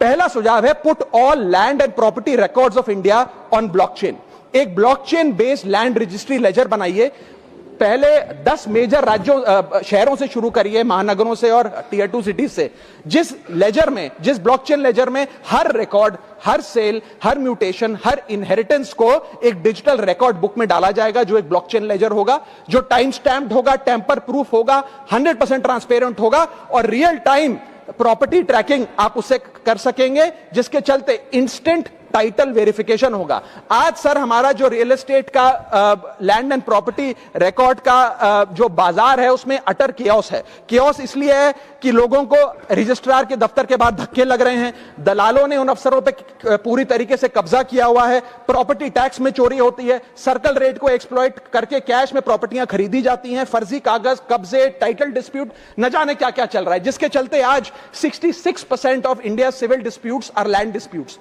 पहला सुझाव है put all land and property records of India on blockchain. एक blockchain based land registry ledger बनाइए। पहले 10 मेजर राज्यों शहरों से शुरू करिए, महानगरों से और टीयर 2 सिटीज से, जिस ब्लॉकचेन लेजर में हर रिकॉर्ड, हर सेल, हर म्यूटेशन, हर इनहेरिटेंस को एक डिजिटल रिकॉर्ड बुक में डाला जाएगा, जो एक ब्लॉकचेन लेजर होगा, जो टाइम स्टैम्प्ड होगा, टेम्पर प्रूफ होगा, 100% ट्रांसपेरेंट होगा और रियल टाइम प्रॉपर्टी ट्रैकिंग आप उससे कर सकेंगे, जिसके चलते इंस्टेंट टाइटल वेरिफिकेशन होगा। आज सर हमारा जो रियल एस्टेट का लैंड एंड प्रॉपर्टी रिकॉर्ड का जो बाजार है उसमें अटर कियोस है। कियोस इसलिए है कि लोगों को रजिस्ट्रार के दफ्तर के बाद धक्के लग रहे हैं, दलालों ने उन अफसरों पे पूरी तरीके से कब्जा किया हुआ है, प्रॉपर्टी टैक्स में चोरी होती है, सर्कल रेट को एक्सप्लॉइट करके कैश में प्रॉपर्टियां खरीदी जाती हैं, फर्जी कागज, कब्जे, टाइटल डिस्प्यूट, न जाने क्या क्या चल रहा है, जिसके चलते आज 66% of India civil disputes are land disputes.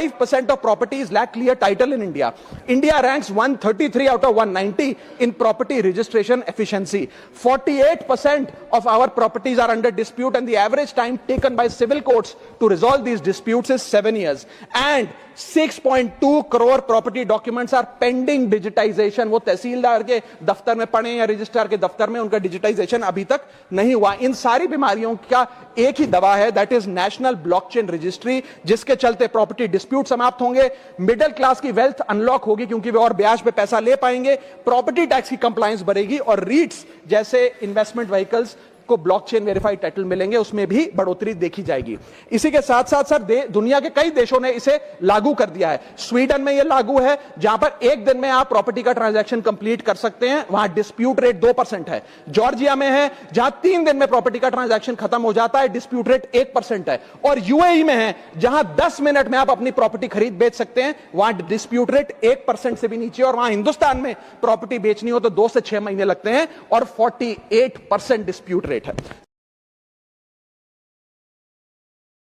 45% of properties lack clear title in India. India ranks 133 out of 190 in property registration efficiency. 48% of our properties are under dispute and the average time taken by civil courts to resolve these disputes is 7 years. And 6.2 crore property documents are pending digitization. वो तहसीलदार के दफ्तर में पड़े या registrar के दफ्तर में, उनका डिजिटाइजेशन अभी तक नहीं हुआ। इन सारी बीमारियों का एक ही दवा है, that is national blockchain registry, जिसके चलते प्रॉपर्टी डिस्प्यूट समाप्त होंगे, मिडिल क्लास की वेल्थ अनलॉक होगी क्योंकि वे और ब्याज पे पैसा ले पाएंगे, प्रॉपर्टी टैक्स की कंप्लायंस बढ़ेगी और रीट्स जैसे इन्वेस्टमेंट व्हीकल्स को ब्लॉकचेन वेरीफाइड टाइटल मिलेंगे, उसमें भी बढ़ोतरी देखी जाएगी। इसी के साथ साथ सर दुनिया के कई देशों ने इसे लागू कर दिया है। स्वीडन में यह लागू है, जहां पर एक दिन में आप प्रॉपर्टी का ट्रांजैक्शन कंप्लीट कर सकते हैं, वहां डिस्प्यूट रेट 2% है। जॉर्जिया में है, जहां 3 दिन में प्रॉपर्टी का ट्रांजैक्शन खत्म हो जाता है, डिस्प्यूट रेट 1% है। और यूएई में है, जहां 10 मिनट में आप अपनी प्रॉपर्टी खरीद बेच सकते हैं, वहां डिस्प्यूट रेट 1% से भी नीचे। और वहां हिंदुस्तान में प्रॉपर्टी बेचनी हो तो 2 से 6 महीने लगते हैं और 48% डिस्प्यूट रेट है।